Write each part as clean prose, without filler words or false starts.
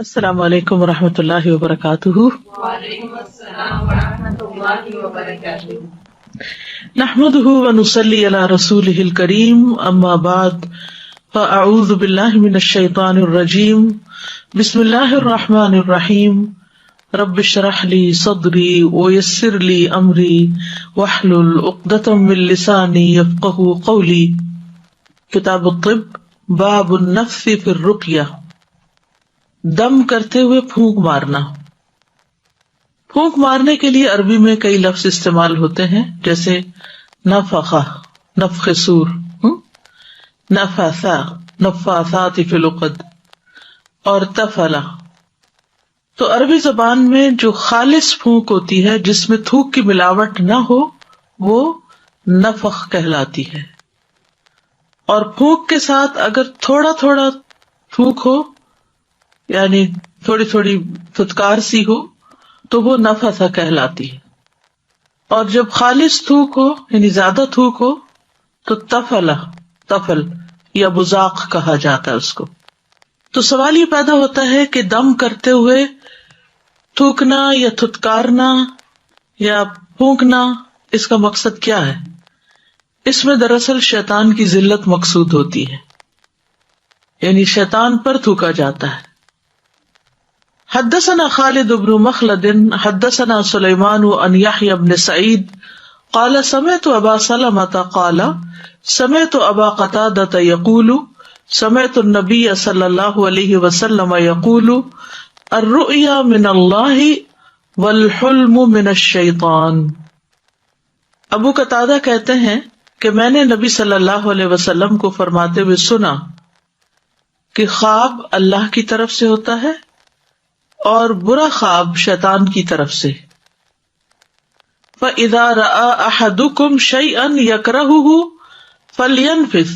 السلام علیکم ورحمۃ اللہ وبرکاتہ۔ وعلیکم السلام ورحمۃ اللہ وبرکاتہ۔ نحمده ونصلی علی رسولہ الکریم، اما بعد فاعوذ باللہ من الشیطان الرجیم، بسم اللہ الرحمن الرحیم، رب اشرح لی صدری ویسر لی امری واحلل عقدۃ من لسانی یفقہوا قولی۔ کتاب الطب، باب النفث فی الرقیہ، دم کرتے ہوئے پھونک مارنا۔ پھونک مارنے کے لیے عربی میں کئی لفظ استعمال ہوتے ہیں، جیسے نفخہ، نفخ سور، نفثا، نفاثات فی العقد، اور تفلا۔ تو عربی زبان میں جو خالص پھونک ہوتی ہے، جس میں تھوک کی ملاوٹ نہ ہو، وہ نفخ کہلاتی ہے۔ اور پھونک کے ساتھ اگر تھوڑا تھوڑا تھوک ہو، یعنی تھوڑی تھوڑی پھٹکار سی ہو، تو وہ نفث کہلاتی ہے۔ اور جب خالص تھوک ہو، یعنی زیادہ تھوک ہو، تو تفل یا بزاق کہا جاتا ہے اس کو۔ تو سوال یہ پیدا ہوتا ہے کہ دم کرتے ہوئے تھوکنا یا تھتکارنا یا پھونکنا، اس کا مقصد کیا ہے؟ اس میں دراصل شیطان کی ذلت مقصود ہوتی ہے، یعنی شیطان پر تھوکا جاتا ہے۔ حدثنا خالد بن مخلد حدثنا سلیمان عن یحیی بن سعید قال سمعت ابا سلمة قال سمعت ابا قتادة يقول سمعت النبي صلی اللہ علیہ وسلم يقول الرؤيا من اللہ والحلم من الشیطان۔ ابو قتادہ کہتے ہیں کہ میں نے نبی صلی اللہ علیہ وسلم کو فرماتے ہوئے سنا کہ خواب اللہ کی طرف سے ہوتا ہے اور برا خواب شیطان کی طرف سے۔ فَإِذَا رَأَى أَحَدُكُمْ شَيْئًا يَكْرَهُهُ فَلْيَنْفِثْ،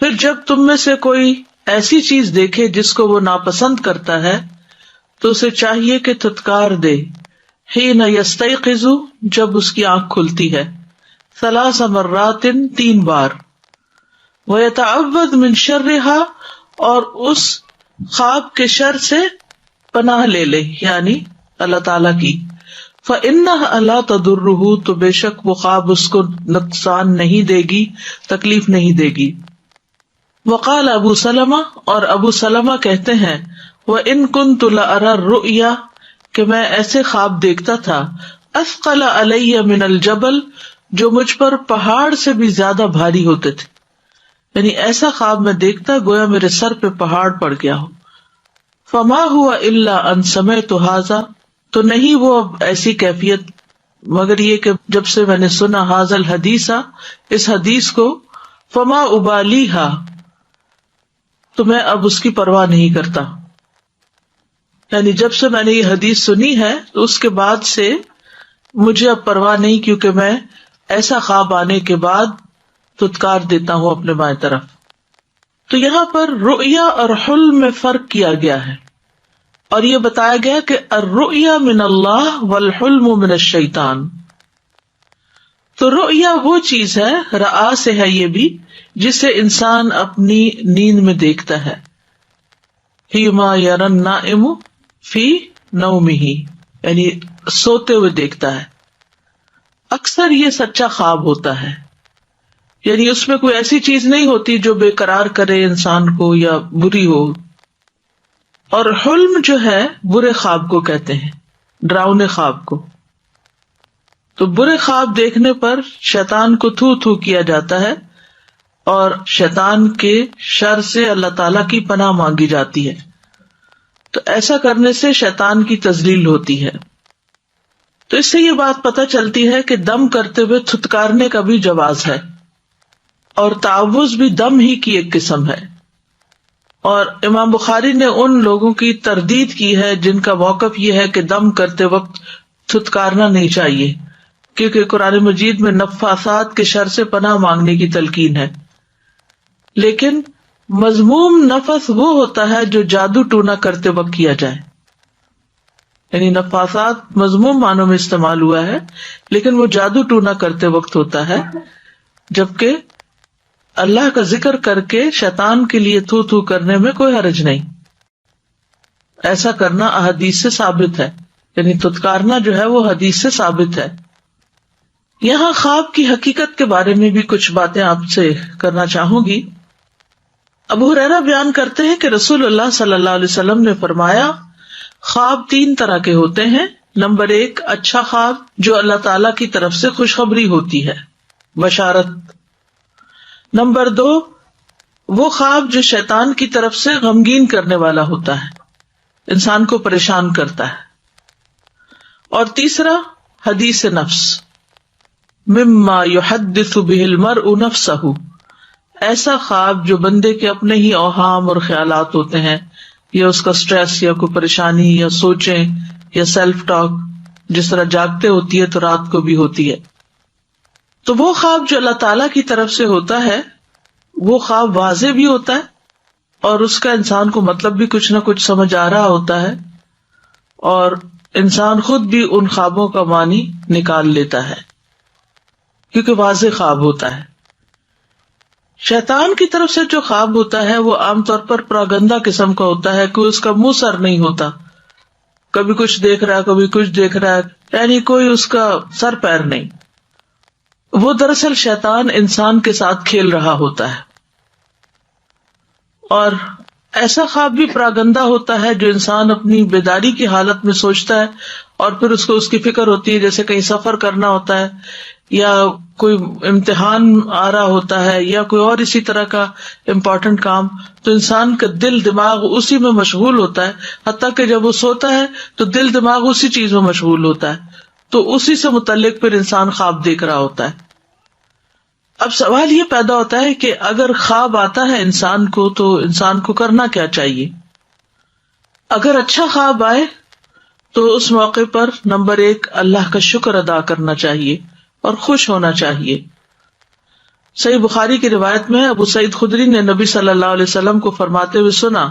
پھر جب تم میں سے کوئی ایسی چیز دیکھے جس کو وہ ناپسند کرتا ہے تو اسے چاہیے کہ تھتکار دے۔ حِينَ يَسْتَيْقِظُ، جب اس کی آنکھ کھلتی ہے، 3 مرات، 3 بار، وَيَتَعَوَّذْ مِنْ شَرِّهَا، اور اس خواب کے شر سے پناہ لے لے، یعنی اللہ تعالیٰ کی۔ فَإِنَّهَا لَا تَضُرُّهُ، تو بے شک وہ خواب اس کو نقصان نہیں دے گی، تکلیف نہیں دے گی۔ وقال ابو سلمہ، اور ابو سلمہ کہتے ہیں وَإِن كُنتُ لَأَرَى الرُّؤْيَا، کہ میں ایسے خواب دیکھتا تھا اثقل علی من الجبل، جو مجھ پر پہاڑ سے بھی زیادہ بھاری ہوتے تھے، یعنی ایسا خواب میں دیکھتا گویا میرے سر پہ پہاڑ پڑ گیا ہو۔ فما ہوا الا ان سمعت ھذا، تو نہیں وہ اب ایسی کیفیت مگر یہ کہ جب سے میں نے سنا ھذا الحدیث، اس حدیث کو، فما ابالیھا، تو میں اب اس کی پرواہ نہیں کرتا، یعنی جب سے میں نے یہ حدیث سنی ہے تو اس کے بعد سے مجھے اب پرواہ نہیں، کیونکہ میں ایسا خواب آنے کے بعد تھتکار دیتا ہوں اپنے بائیں طرف۔ تو یہاں پر رؤیا اور حلم میں فرق کیا گیا ہے، اور یہ بتایا گیا کہ الرؤیا من اللہ والحلم من الشیطان۔ تو رؤیا وہ چیز ہے، رآ سے ہے یہ بھی، جسے انسان اپنی نیند میں دیکھتا ہے۔ ہی ما یری النائم فی نومہ، یعنی سوتے ہوئے دیکھتا ہے۔ اکثر یہ سچا خواب ہوتا ہے، یعنی اس میں کوئی ایسی چیز نہیں ہوتی جو بے قرار کرے انسان کو یا بری ہو۔ اور حلم جو ہے برے خواب کو کہتے ہیں، ڈراؤنے خواب کو۔ تو برے خواب دیکھنے پر شیطان کو تھو تھو کیا جاتا ہے، اور شیطان کے شر سے اللہ تعالیٰ کی پناہ مانگی جاتی ہے۔ تو ایسا کرنے سے شیطان کی تذلیل ہوتی ہے۔ تو اس سے یہ بات پتہ چلتی ہے کہ دم کرتے ہوئے تھتکارنے کا بھی جواز ہے، اور تعوذ بھی دم ہی کی ایک قسم ہے۔ اور امام بخاری نے ان لوگوں کی تردید کی ہے جن کا موقف یہ ہے کہ دم کرتے وقت تھتکارنا نہیں چاہیے، کیونکہ قرآن مجید میں نفاثات کے شر سے پناہ مانگنے کی تلقین ہے۔ لیکن مذموم نفس وہ ہوتا ہے جو جادو ٹونا کرتے وقت کیا جائے، یعنی نفاثات مذموم معنوں میں استعمال ہوا ہے، لیکن وہ جادو ٹونا کرتے وقت ہوتا ہے، جبکہ اللہ کا ذکر کر کے شیطان کے لیے تھو تھو کرنے میں کوئی حرج نہیں۔ ایسا کرنا احادیث سے ثابت ہے، یعنی تتکارنا جو ہے وہ حدیث سے ثابت ہے۔ یہاں خواب کی حقیقت کے بارے میں بھی کچھ باتیں آپ سے کرنا چاہوں گی۔ ابو ہریرہ بیان کرتے ہیں کہ رسول اللہ صلی اللہ علیہ وسلم نے فرمایا، خواب 3 طرح کے ہوتے ہیں۔ نمبر 1، اچھا خواب جو اللہ تعالی کی طرف سے خوشخبری ہوتی ہے، بشارت۔ نمبر 2، وہ خواب جو شیطان کی طرف سے غمگین کرنے والا ہوتا ہے، انسان کو پریشان کرتا ہے۔ اور تیسرا، حدیث نفس، مما یحدث به المرء نفسہ، ایسا خواب جو بندے کے اپنے ہی اوہام اور خیالات ہوتے ہیں، یا اس کا سٹریس یا کوئی پریشانی یا سوچیں یا سیلف ٹاک، جس طرح جاگتے ہوتی ہے تو رات کو بھی ہوتی ہے۔ تو وہ خواب جو اللہ تعالی کی طرف سے ہوتا ہے، وہ خواب واضح بھی ہوتا ہے اور اس کا انسان کو مطلب بھی کچھ نہ کچھ سمجھ آ رہا ہوتا ہے، اور انسان خود بھی ان خوابوں کا معنی نکال لیتا ہے کیونکہ واضح خواب ہوتا ہے۔ شیطان کی طرف سے جو خواب ہوتا ہے وہ عام طور پر پراگندہ قسم کا ہوتا ہے، کوئی اس کا منہ سر نہیں ہوتا، کبھی کچھ دیکھ رہا ہے کبھی کچھ دیکھ رہا ہے، یعنی کوئی اس کا سر پیر نہیں۔ وہ دراصل شیطان انسان کے ساتھ کھیل رہا ہوتا ہے۔ اور ایسا خواب بھی پراگندہ ہوتا ہے جو انسان اپنی بیداری کی حالت میں سوچتا ہے، اور پھر اس کو اس کی فکر ہوتی ہے، جیسے کہیں سفر کرنا ہوتا ہے یا کوئی امتحان آ رہا ہوتا ہے یا کوئی اور اسی طرح کا امپورٹنٹ کام، تو انسان کا دل دماغ اسی میں مشغول ہوتا ہے، حتیٰ کہ جب وہ سوتا ہے تو دل دماغ اسی چیز میں مشغول ہوتا ہے، تو اسی سے متعلق پھر انسان خواب دیکھ رہا ہوتا ہے۔ اب سوال یہ پیدا ہوتا ہے کہ اگر خواب آتا ہے انسان کو تو انسان کو کرنا کیا چاہیے؟ اگر اچھا خواب آئے تو اس موقع پر نمبر 1، اللہ کا شکر ادا کرنا چاہیے اور خوش ہونا چاہیے۔ صحیح بخاری کی روایت میں ابو سعید خدری نے نبی صلی اللہ علیہ وسلم کو فرماتے ہوئے سنا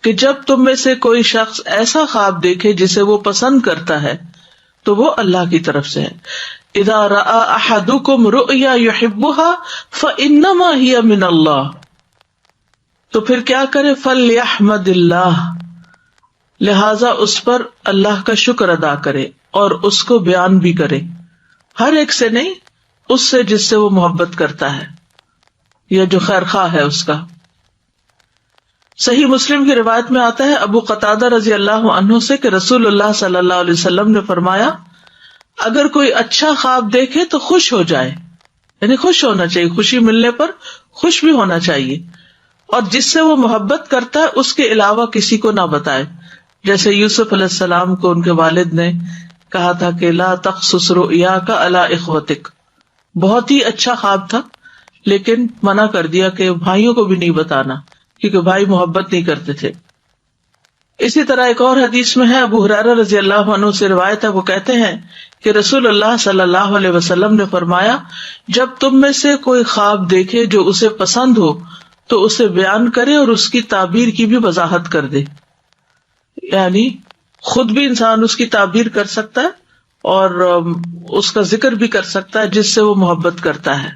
کہ جب تم میں سے کوئی شخص ایسا خواب دیکھے جسے وہ پسند کرتا ہے تو وہ اللہ کی طرف سے ہے۔ اذا رأى احدكم رؤيا يحبها فانما هي من اللہ، تو پھر کیا کرے؟ فلیحمد اللہ، لہذا اس پر اللہ کا شکر ادا کرے اور اس کو بیان بھی کرے، ہر ایک سے نہیں، اس سے جس سے وہ محبت کرتا ہے یا جو خیر خواہ ہے اس کا۔ صحیح مسلم کی روایت میں آتا ہے ابو قتادہ رضی اللہ عنہ سے کہ رسول اللہ صلی اللہ علیہ وسلم نے فرمایا، اگر کوئی اچھا خواب دیکھے تو خوش ہو جائے، یعنی خوش ہونا چاہیے، خوشی ملنے پر خوش بھی ہونا چاہیے، اور جس سے وہ محبت کرتا ہے اس کے علاوہ کسی کو نہ بتائے، جیسے یوسف علیہ السلام کو ان کے والد نے کہا تھا کہ لا تقصص رؤیاک علی اخوتک، بہت ہی اچھا خواب تھا لیکن منع کر دیا کہ بھائیوں کو بھی نہیں بتانا، کیونکہ بھائی محبت نہیں کرتے تھے۔ اسی طرح ایک اور حدیث میں ہے، ابو ہریرہ رضی اللہ عنہ سے روایت ہے، وہ کہتے ہیں کہ رسول اللہ صلی اللہ علیہ وسلم نے فرمایا، جب تم میں سے کوئی خواب دیکھے جو اسے پسند ہو تو اسے بیان کرے اور اس کی تعبیر کی بھی وضاحت کر دے، یعنی خود بھی انسان اس کی تعبیر کر سکتا ہے اور اس کا ذکر بھی کر سکتا ہے جس سے وہ محبت کرتا ہے۔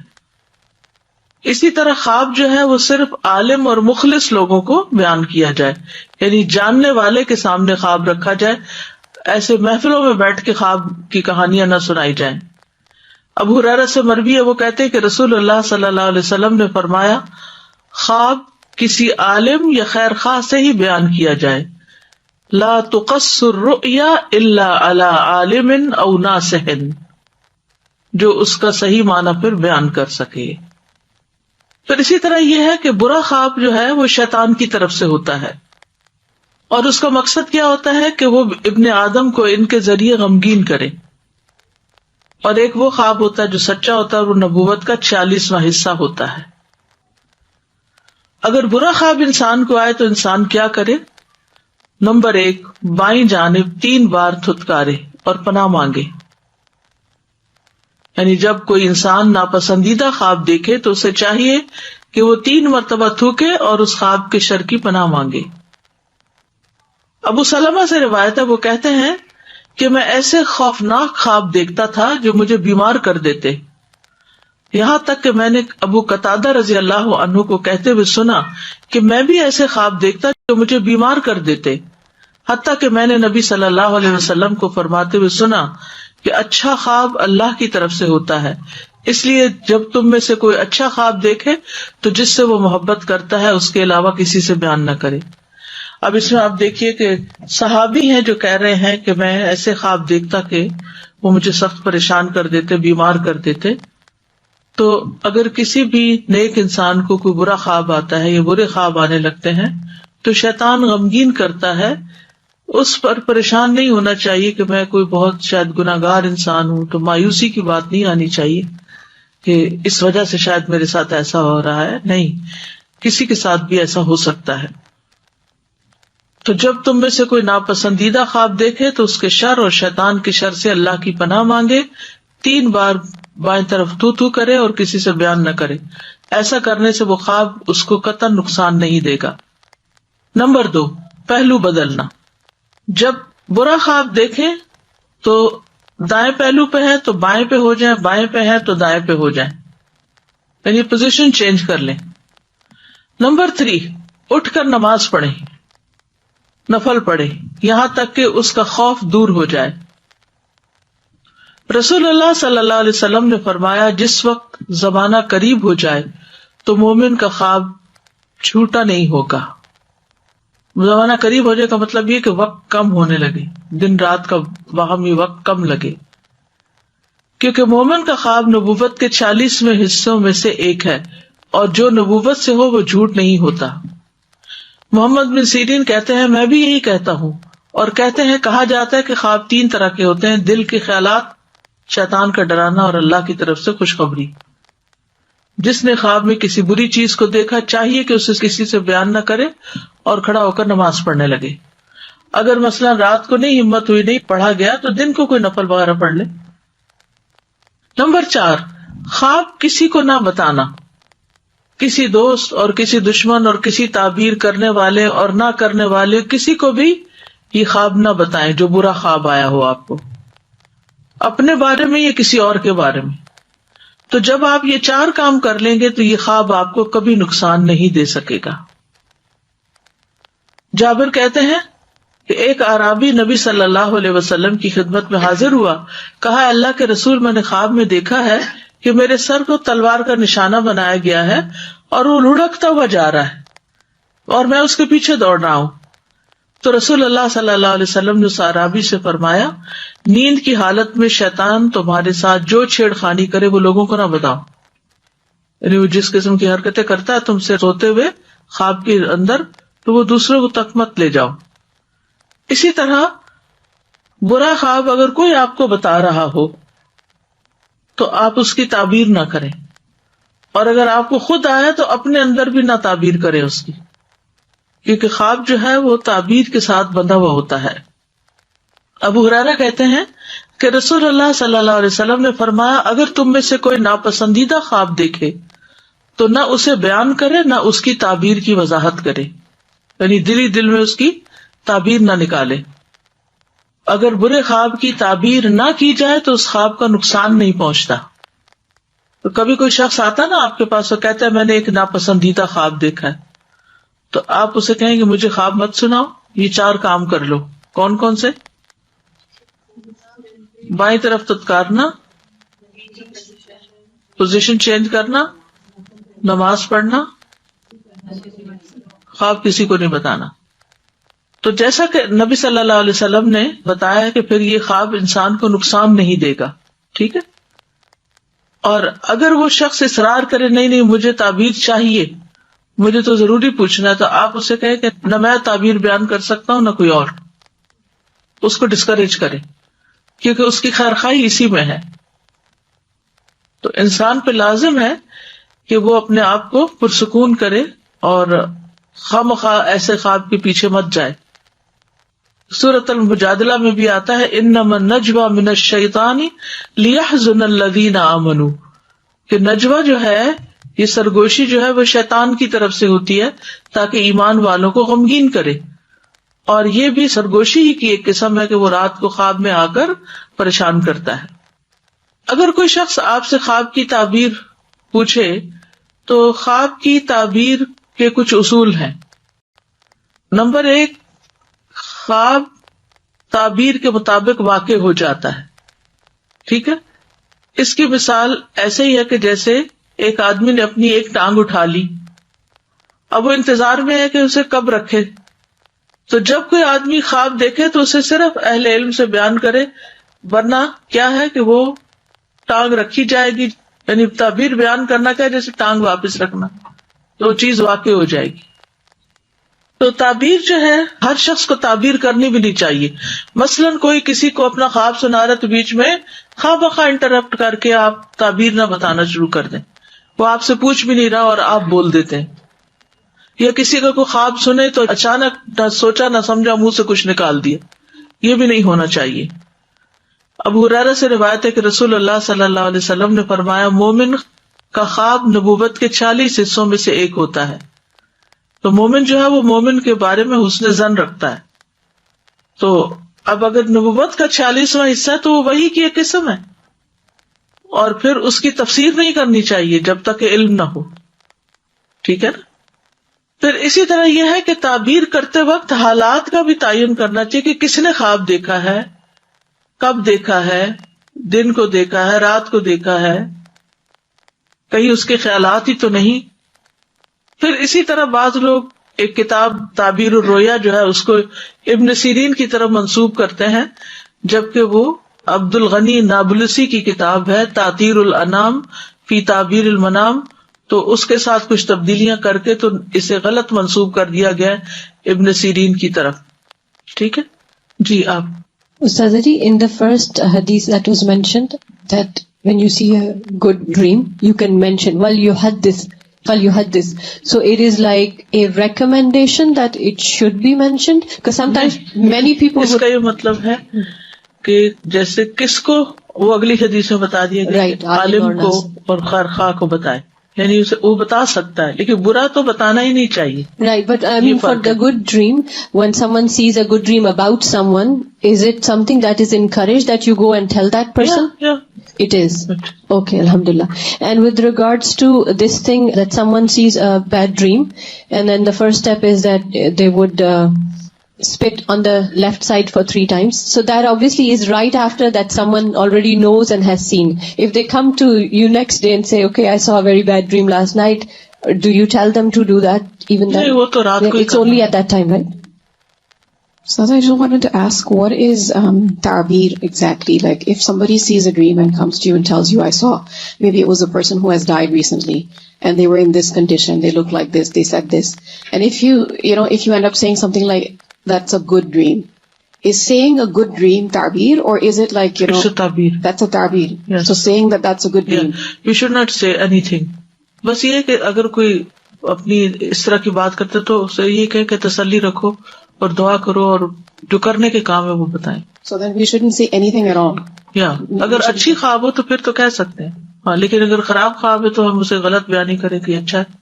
اسی طرح خواب جو ہے وہ صرف عالم اور مخلص لوگوں کو بیان کیا جائے، یعنی جاننے والے کے سامنے خواب رکھا جائے، ایسے محفلوں میں بیٹھ کے خواب کی کہانیاں نہ سنائی جائیں۔ ابو ہریرہ سے مروی ہے، وہ کہتے ہیں کہ رسول اللہ صلی اللہ علیہ وسلم نے فرمایا، خواب کسی عالم یا خیر خواہ سے ہی بیان کیا جائے، لا تقص الرؤیا الا علی عالم او ناصح، جو اس کا صحیح معنی پھر بیان کر سکے۔ پھر اسی طرح یہ ہے کہ برا خواب جو ہے وہ شیطان کی طرف سے ہوتا ہے، اور اس کا مقصد کیا ہوتا ہے کہ وہ ابن آدم کو ان کے ذریعے غمگین کرے۔ اور ایک وہ خواب ہوتا ہے جو سچا ہوتا ہے، اور وہ نبوت کا 46واں حصہ ہوتا ہے۔ اگر برا خواب انسان کو آئے تو انسان کیا کرے؟ نمبر 1، بائیں جانب 3 بار تھتکارے اور پناہ مانگے، یعنی جب کوئی انسان ناپسندیدہ خواب دیکھے تو اسے چاہیے کہ وہ 3 مرتبہ تھوکے اور اس خواب کے شر کی پناہ مانگے۔ ابو سلمہ سے روایت ہے، وہ کہتے ہیں کہ میں ایسے خوفناک خواب دیکھتا تھا جو مجھے بیمار کر دیتے، یہاں تک کہ میں نے ابو قتادہ رضی اللہ عنہ کو کہتے ہوئے سنا کہ میں بھی ایسے خواب دیکھتا جو مجھے بیمار کر دیتے، حتیٰ کہ میں نے نبی صلی اللہ علیہ وسلم کو فرماتے ہوئے سنا کہ اچھا خواب اللہ کی طرف سے ہوتا ہے، اس لیے جب تم میں سے کوئی اچھا خواب دیکھے تو جس سے وہ محبت کرتا ہے اس کے علاوہ کسی سے بیان نہ کرے۔ اب اس میں آپ دیکھیے کہ صحابی ہیں جو کہہ رہے ہیں کہ میں ایسے خواب دیکھتا کہ وہ مجھے سخت پریشان کر دیتے، بیمار کر دیتے۔ تو اگر کسی بھی نیک انسان کو کوئی برا خواب آتا ہے یا برے خواب آنے لگتے ہیں تو شیطان غمگین کرتا ہے، اس پر پریشان نہیں ہونا چاہیے کہ میں کوئی بہت شاید گناہگار انسان ہوں، تو مایوسی کی بات نہیں آنی چاہیے کہ اس وجہ سے شاید میرے ساتھ ایسا ہو رہا ہے۔ نہیں، کسی کے ساتھ بھی ایسا ہو سکتا ہے۔ تو جب تم میں سے کوئی ناپسندیدہ خواب دیکھے تو اس کے شر اور شیطان کے شر سے اللہ کی پناہ مانگے، 3 بار بائیں طرف تو کرے اور کسی سے بیان نہ کرے۔ ایسا کرنے سے وہ خواب اس کو قطعاً نقصان نہیں دے گا۔ نمبر 2، پہلو بدلنا۔ جب برا خواب دیکھیں تو دائیں پہلو پہ ہے تو بائیں پہ ہو جائیں، بائیں پہ ہے تو دائیں پہ ہو جائیں، یعنی پوزیشن چینج کر لیں۔ نمبر 3، اٹھ کر نماز پڑھیں، نفل پڑھیں، یہاں تک کہ اس کا خوف دور ہو جائے۔ رسول اللہ صلی اللہ علیہ وسلم نے فرمایا، جس وقت زمانہ قریب ہو جائے تو مومن کا خواب جھوٹا نہیں ہوگا۔ زمانہ قریب ہو جائے کا مطلب یہ کہ وقت کم ہونے لگے، دن رات کا باہمی وقت کم لگے، کیونکہ مومن کا خواب نبوت کے 40ویں حصوں میں سے ایک ہے، اور جو نبوت سے ہو وہ جھوٹ نہیں ہوتا۔ محمد بن سیرین کہتے ہیں، میں بھی یہی کہتا ہوں، اور کہتے ہیں کہا جاتا ہے کہ خواب 3 طرح کے ہوتے ہیں: دل کے خیالات، شیطان کا ڈرانا، اور اللہ کی طرف سے خوشخبری۔ جس نے خواب میں کسی بری چیز کو دیکھا چاہیے کہ اسے کسی سے بیان نہ کرے اور کھڑا ہو کر نماز پڑھنے لگے۔ اگر مثلا رات کو نہیں ہمت ہوئی، نہیں پڑھا گیا، تو دن کو کوئی نفل وغیرہ پڑھ لے۔ نمبر 4، خواب کسی کو نہ بتانا۔ کسی دوست اور کسی دشمن اور کسی تعبیر کرنے والے اور نہ کرنے والے کسی کو بھی یہ خواب نہ بتائیں جو برا خواب آیا ہو آپ کو، اپنے بارے میں یا کسی اور کے بارے میں۔ تو جب آپ یہ 4 کام کر لیں گے تو یہ خواب آپ کو کبھی نقصان نہیں دے سکے گا۔ جابر کہتے ہیں کہ ایک اعرابی نبی صلی اللہ علیہ وسلم کی خدمت میں حاضر ہوا، کہا، اللہ کے رسول، میں نے خواب میں دیکھا ہے کہ میرے سر کو تلوار کا نشانہ بنایا گیا ہے اور وہ لڑکتا ہوا جا رہا ہے اور میں اس کے پیچھے دوڑ رہا ہوں۔ تو رسول اللہ صلی اللہ علیہ وسلم نے اس اعرابی سے فرمایا، نیند کی حالت میں شیطان تمہارے ساتھ جو چھیڑخانی کرے وہ لوگوں کو نہ بتاؤ، یعنی وہ جس قسم کی حرکتیں کرتا ہے تم سے سوتے ہوئے خواب کے اندر، تو وہ دوسروں کو تک مت لے جاؤ۔ اسی طرح برا خواب اگر کوئی آپ کو بتا رہا ہو تو آپ اس کی تعبیر نہ کریں، اور اگر آپ کو خود آیا تو اپنے اندر بھی نہ تعبیر کریں اس کی، کیونکہ خواب جو ہے وہ تعبیر کے ساتھ بندھا ہوا ہوتا ہے۔ ابو ہریرہ کہتے ہیں کہ رسول اللہ صلی اللہ علیہ وسلم نے فرمایا، اگر تم میں سے کوئی ناپسندیدہ خواب دیکھے تو نہ اسے بیان کرے نہ اس کی تعبیر کی وضاحت کرے، یعنی دل میں اس کی تعبیر نہ نکالے۔ اگر برے خواب کی تعبیر نہ کی جائے تو اس خواب کا نقصان نہیں پہنچتا۔ تو کبھی کوئی شخص آتا نا آپ کے پاس اور کہتا ہے میں نے ایک ناپسندیدہ خواب دیکھا ہے، تو آپ اسے کہیں گے مجھے خواب مت سناؤ، یہ 4 کام کر لو۔ کون کون سے؟ بائیں طرف تتکارنا، پوزیشن چینج کرنا، نماز پڑھنا، خواب کسی کو نہیں بتانا۔ تو جیسا کہ نبی صلی اللہ علیہ وسلم نے بتایا کہ پھر یہ خواب انسان کو نقصان نہیں دے گا، ٹھیک ہے۔ اور اگر وہ شخص اصرار کرے نہیں مجھے تعبیر چاہیے، مجھے تو ضروری پوچھنا ہے، تو آپ اسے کہیں کہ نہ میں تعبیر بیان کر سکتا ہوں نہ کوئی اور، اس کو ڈسکریج کرے، کیونکہ اس کی خیرخواہی اسی میں ہے۔ تو انسان پہ لازم ہے کہ وہ اپنے آپ کو پرسکون کرے اور خواہ ایسے خواب کے پیچھے مت جائے۔ سورۃ المجادلہ میں بھی آتا ہے، انما النجوى من الشیطان لیحزن الذین آمنوا، کہ نجوہ جو ہے، یہ سرگوشی جو ہے وہ شیطان کی طرف سے ہوتی ہے تاکہ ایمان والوں کو غمگین کرے، اور یہ بھی سرگوشی ہی کی ایک قسم ہے کہ وہ رات کو خواب میں آ کر پریشان کرتا ہے۔ اگر کوئی شخص آپ سے خواب کی تعبیر پوچھے تو خواب کی تعبیر کے کچھ اصول ہیں۔ نمبر 1، خواب تعبیر کے مطابق واقع ہو جاتا ہے. ٹھیک ہے. اس کی مثال ایسے ہی ہے کہ جیسے ایک آدمی نے اپنی ایک ٹانگ اٹھا لی, اب وہ انتظار میں ہے کہ اسے کب رکھے. تو جب کوئی آدمی خواب دیکھے تو اسے صرف اہل علم سے بیان کرے, ورنہ کیا ہے کہ وہ ٹانگ رکھی جائے گی. یعنی تعبیر بیان کرنا کیا, جیسے ٹانگ واپس رکھنا, تو وہ چیز واقع ہو جائے گی. تو تعبیر جو ہے ہر شخص کو تعبیر کرنی بھی نہیں چاہیے. مثلاً کوئی کسی کو اپنا خواب سنا رہا تو بیچ میں خواہ بخواہ انٹرپٹ کر کے آپ تعبیر نہ بتانا شروع کر دیں. وہ آپ سے پوچھ بھی نہیں رہا اور آپ بول دیتے ہیں. یا کسی کا کوئی خواب سنے تو اچانک نہ سوچا نہ سمجھا منہ سے کچھ نکال دیا, یہ بھی نہیں ہونا چاہیے. ابو ہریرہ سے روایت ہے کہ رسول اللہ صلی اللہ علیہ وسلم نے فرمایا, مومن کا خواب نبوت کے 40 حصوں میں سے ایک ہوتا ہے. تو مومن جو ہے وہ مومن کے بارے میں حسن ظن رکھتا ہے. تو اب اگر نبوت کا 40واں حصہ ہے تو وہ وحی کی ایک قسم ہے, اور پھر اس کی تفسیر نہیں کرنی چاہیے جب تک کہ علم نہ ہو. ٹھیک ہے نا. پھر اسی طرح یہ ہے کہ تعبیر کرتے وقت حالات کا بھی تعین کرنا چاہیے کہ کس نے خواب دیکھا ہے, کب دیکھا ہے, دن کو دیکھا ہے, رات کو دیکھا ہے, کہیں اس کے خیالات ہی تو نہیں. پھر اسی طرح بعض لوگ ایک کتاب تعبیر الرؤیا جو ہے اس کو ابن سیرین کی طرف منسوب کرتے ہیں, جبکہ وہ عبد الغنی نابلسی کی کتاب ہے تعطیر الانام فی تعبیر المنام. تو اس کے ساتھ کچھ تبدیلیاں کر کے تو اسے غلط منسوب کر دیا گیا ابن سیرین کی طرف. ٹھیک ہے جی. آپ Ustaz ji, in the first hadith that was mentioned, that when you see a good dream, you can mention, well, you had this. So it is like a recommendation that it should be mentioned, because sometimes many people اس کا یہ مطلب ہے کہ جیسے کس کو وہ اگلی حدیث میں بتا دیا گیا, Right, عالم کو اور خیرخواہ کو بتائے, یعنی اسے وہ بتا سکتا ہے, لیکن برا تو بتانا ہی نہیں چاہیے. Right, but I mean for the good dream, when someone sees a good dream about someone, is it something that is encouraged that you go and tell that person? Yeah. It is. Okay, alhamdulillah. And with regards to this thing that someone sees a bad dream, and then the first step is that they would spit on the left side for 3 times. So that obviously is right after that someone already knows and has seen. If they come to you next day and say, okay, I saw a very bad dream last night, do you tell them to do that even then? نہیں, وہ تو رات کو ہی It's only at that time, right? So I just wanted to ask, what is ta'bir exactly? Like if somebody sees a dream and comes to you and tells you, I saw, maybe it was a person who has died recently and they were in this condition, they looked like this, they said this. And if you end up saying something like, that's a good dream. Is saying a good dream ta'bir, or is it like, It's a ta'bir. That's a ta'bir. Yes. So saying that that's a good dream. Yeah. You should not say anything. بس یہ کہ اگر کوئی اپنی اس طرح کی بات کرتے تو اسے یہ کہے کہ تسلی رکھو اور دعا کرو اور جو کرنے کے کام ہے وہ بتائیں. So then we shouldn't say anything at all. اگر اچھی خواب ہو تو پھر تو کہہ سکتے ہیں, ہاں, لیکن اگر خراب خواب ہے تو ہم اسے غلط بیان نہیں کریں کہ اچھا ہے.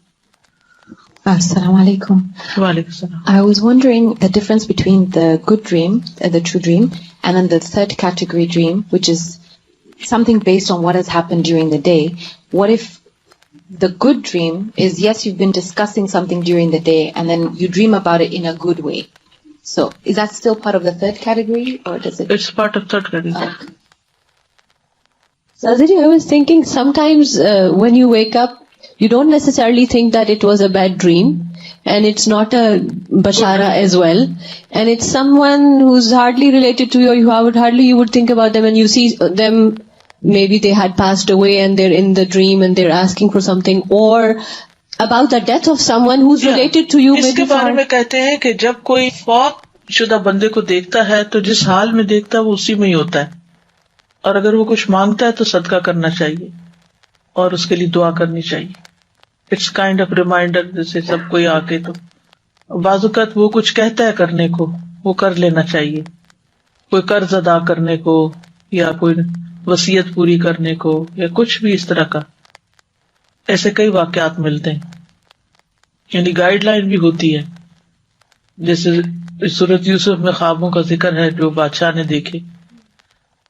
Assalamu alaikum. وعلیکم السلام. I was wondering the difference between the good dream, the true dream, and then the third category dream, which is something based on what has happened during the day. What if the good dream is, yes, you've been discussing something during the day and then you dream about it in a good way? So is that still part of the third category, or does it? It's part of third category. Saziri, I was thinking sometimes when you wake up, you don't necessarily think that it was a bad dream, and it's not a bashara as well, and it's someone who's hardly related to you, you would think about them, and you see them, maybe they had passed away and they're in the dream and they're asking for something, or about the death of someone who's related to you. اس کے بارے میں کہتے ہیں کہ جب کوئی فوت شدہ بندے کو دیکھتا ہے تو جس حال میں دیکھتا ہے وہ اسی میں ہی ہوتا ہے, اور اگر وہ کچھ مانگتا ہے تو صدقہ کرنا چاہیے اور اس کے لیے دعا کرنی چاہیے. اٹس کائنڈ آف ریمائنڈر, جیسے سب کوئی آ کے تو بعض اوقات وہ کچھ کہتا ہے کرنے کو, وہ کر لینا چاہیے, کوئی قرض ادا کرنے کو یا کوئی وصیت پوری کرنے کو یا کچھ بھی اس طرح کا. ایسے کئی واقعات ملتے ہیں, یعنی گائیڈ لائن بھی ہوتی ہے. جیسے سورۃ یوسف میں خوابوں کا ذکر ہے جو بادشاہ نے دیکھے,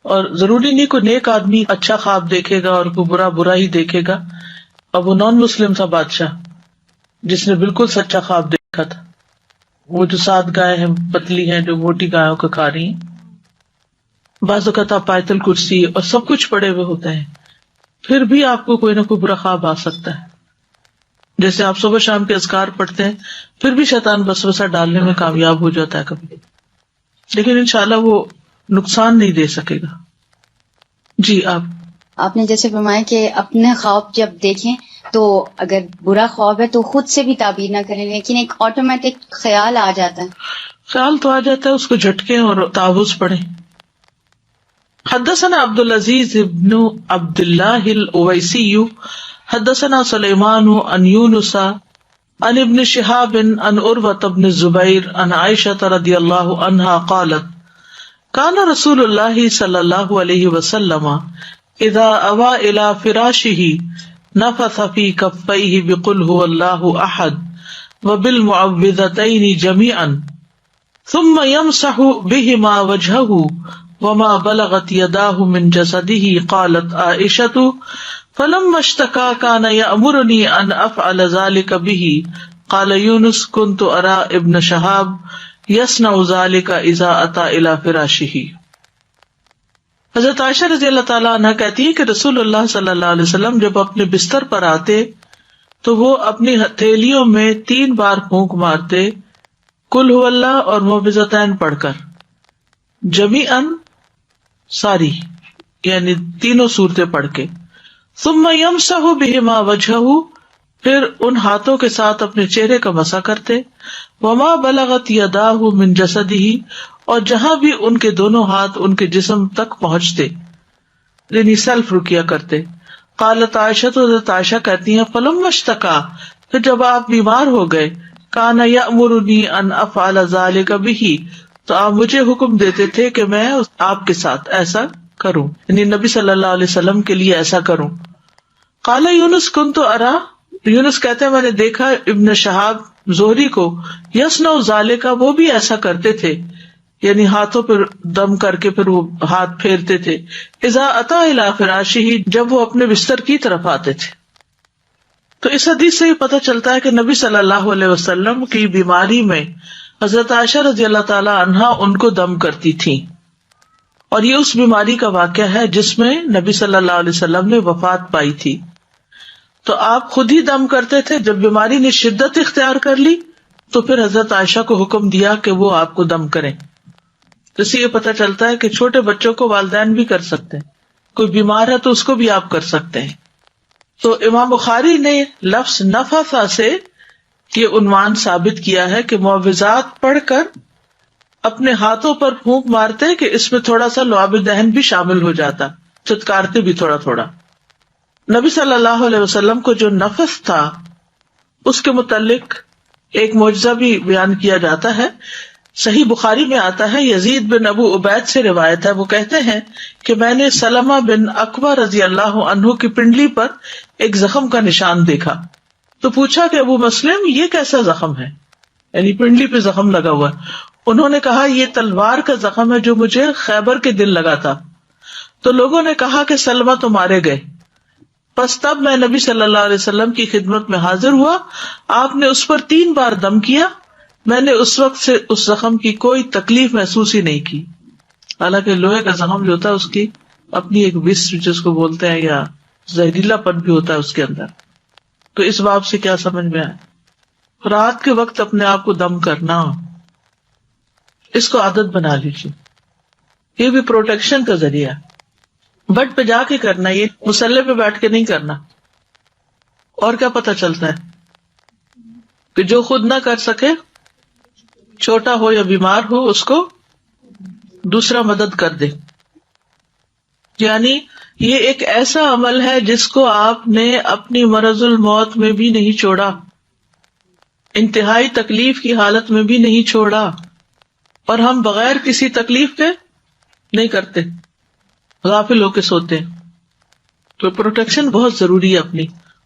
اور ضروری نہیں کوئی نیک آدمی اچھا خواب دیکھے گا اور کوئی برا ہی دیکھے گا. اب وہ نان مسلم تھا بادشاہ جس نے بالکل سچا خواب دیکھا تھا, وہ جو 7 گائے ہیں پتلی ہیں جو موٹی گایوں کو کھا رہی ہیں. بعض اوقات آپ آیت الکرسی اور سب کچھ پڑے ہوئے ہوتے ہیں، پھر بھی آپ کو کوئی نہ کوئی برا خواب آ سکتا ہے. جیسے آپ صبح شام کے اذکار پڑھتے ہیں پھر بھی شیطان وسوسہ ڈالنے میں کامیاب ہو جاتا ہے کبھی، لیکن انشاءاللہ وہ نقصان نہیں دے سکے گا. جی آپ نے جیسے فرمایا کہ اپنے خواب جب دیکھیں تو اگر برا خواب ہے تو خود سے بھی تعبیر نہ کریں، لیکن ایک آٹومیٹک خیال آ جاتا ہے. خیال تو آ جاتا ہے، اس کو جھٹکیں اور تعوذ پڑھیں. حدثنا عبد العزيز بن عبد الله الأويسي حدثنا سليمان عن يونس عن ابن شهاب عن عروة بن الزبير عن عائشة رضي الله عنها قالت كان رسول الله صلى الله عليه وسلم إذا أوى إلى فراشه نفث في كفيه بقل هو الله أحد وبالمعوذتين جميعا ثم يمسح بهما وجهه وما بلغت يداه من جسده. قالت عائشة فلما اشتكى كان يأمرني أن أفعل ذلك به. قال يونس كنت أرى ابن شهاب يصنع ذلك إذا أتى إلى فراشه. حضرت عائشہ رضی اللہ تعالیٰ عنہ کہتی ہیں کہ رسول اللہ صلی اللہ علیہ وسلم جب اپنے بستر پر آتے تو وہ اپنی ہتھیلیوں میں 3 بار پھونک مارتے، قل هو اللہ اور معوذتین پڑھ کر، جمیعاً ساری یعنی تینوں صورتیں پڑھ کے. ثم یمسح بہما وجہہ، پھر ان ہاتھوں کے ساتھ اپنے چہرے کا مسح کرتے. وما بلغت یداہ من جسدہ، اور جہاں بھی ان کے دونوں ہاتھ ان کے جسم تک پہنچتے یعنی سیلف رکیا کرتے. قالت عائشہ، تو حضرت عائشہ کہتی ہیں فلما اشتکا، پھر جب آپ بیمار ہو گئے، کان یأمرنی ان افعل ذلک بہ، تو آپ مجھے حکم دیتے تھے کہ میں آپ کے ساتھ ایسا کروں، یعنی نبی صلی اللہ علیہ وسلم کے لیے ایسا کروں. قال یونس کنت ارا، یونس کہتے ہیں میں نے دیکھا ابن شہاب زہری کو، یصنع ذالک، وہ بھی ایسا کرتے تھے، یعنی ہاتھوں پر دم کر کے پھر وہ ہاتھ پھیرتے تھے. اذا اتی الی فراشہ، جب وہ اپنے بستر کی طرف آتے تھے. تو اس حدیث سے یہ پتہ چلتا ہے کہ نبی صلی اللہ علیہ وسلم کی بیماری میں حضرت عائشہ رضی اللہ تعالی عنہا ان کو دم کرتی تھی، اور یہ اس بیماری کا واقعہ ہے جس میں نبی صلی اللہ علیہ وسلم نے وفات پائی تھی. تو آپ خود ہی دم کرتے تھے، جب بیماری نے شدت اختیار کر لی تو پھر حضرت عائشہ کو حکم دیا کہ وہ آپ کو دم کریں. تو اس سے یہ پتہ چلتا ہے کہ چھوٹے بچوں کو والدین بھی کر سکتے ہیں، کوئی بیمار ہے تو اس کو بھی آپ کر سکتے ہیں. تو امام بخاری نے لفظ نفث سے یہ عنوان ثابت کیا ہے کہ معوذات پڑھ کر اپنے ہاتھوں پر پھونک مارتے کہ اس میں تھوڑا سا لعاب دہن بھی شامل ہو جاتا، چتکارتے بھی تھوڑا تھوڑا. نبی صلی اللہ علیہ وسلم کو جو نفس تھا اس کے متعلق ایک معجزہ بھی بیان کیا جاتا ہے. صحیح بخاری میں آتا ہے، یزید بن ابو عبید سے روایت ہے، وہ کہتے ہیں کہ میں نے سلمہ بن اکوع رضی اللہ عنہ کی پنڈلی پر ایک زخم کا نشان دیکھا. تو پوچھا کہ ابو مسلم یہ کیسا زخم ہے، یعنی پنڈلی پہ زخم لگا ہوا ہے. انہوں نے کہا یہ تلوار کا زخم ہے جو مجھے خیبر کے دن لگا تھا. تو لوگوں نے کہا کہ سلمہ تو مارے گئے. پس تب میں نبی صلی اللہ علیہ وسلم کی خدمت میں حاضر ہوا، آپ نے اس پر 3 بار دم کیا. میں نے اس وقت سے اس زخم کی کوئی تکلیف محسوس ہی نہیں کی. حالانکہ لوہے کا زخم جو ہوتا ہے اس کی اپنی ایک وس جس کو بولتے ہیں یا زہریلا پن بھی ہوتا ہے اس کے اندر. تو اس باب سے کیا سمجھ میں آئے؟ رات کے وقت اپنے آپ کو دم کرنا، اس کو عادت بنا لیجیے. یہ بھی پروٹیکشن کا ذریعہ، بٹ پہ جا کے کرنا، یہ مسلح پہ بیٹھ کے نہیں کرنا. اور کیا پتہ چلتا ہے کہ جو خود نہ کر سکے، چھوٹا ہو یا بیمار ہو، اس کو دوسرا مدد کر دے. یعنی یہ ایک ایسا عمل ہے جس کو آپ نے اپنی مرض الموت میں بھی نہیں چھوڑا، انتہائی تکلیف کی حالت میں بھی نہیں چھوڑا، اور ہم بغیر کسی تکلیف کے نہیں کرتے، غافل ہو کے سوتے. تو پروٹیکشن بہت ضروری ہے اپنی،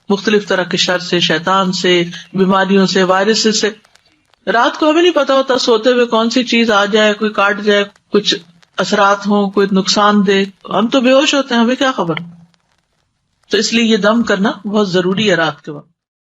مختلف طرح کے شر سے، شیطان سے، بیماریوں سے، وائرس سے. رات کو ہمیں نہیں پتا ہوتا سوتے ہوئے کون سی چیز آ جائے، کوئی کاٹ جائے، کچھ اثرات ہوں، کوئی نقصان دے. ہم تو بے ہوش ہوتے ہیں، ہمیں کیا خبر. تو اس لیے یہ دم کرنا بہت ضروری ہے رات کے وقت.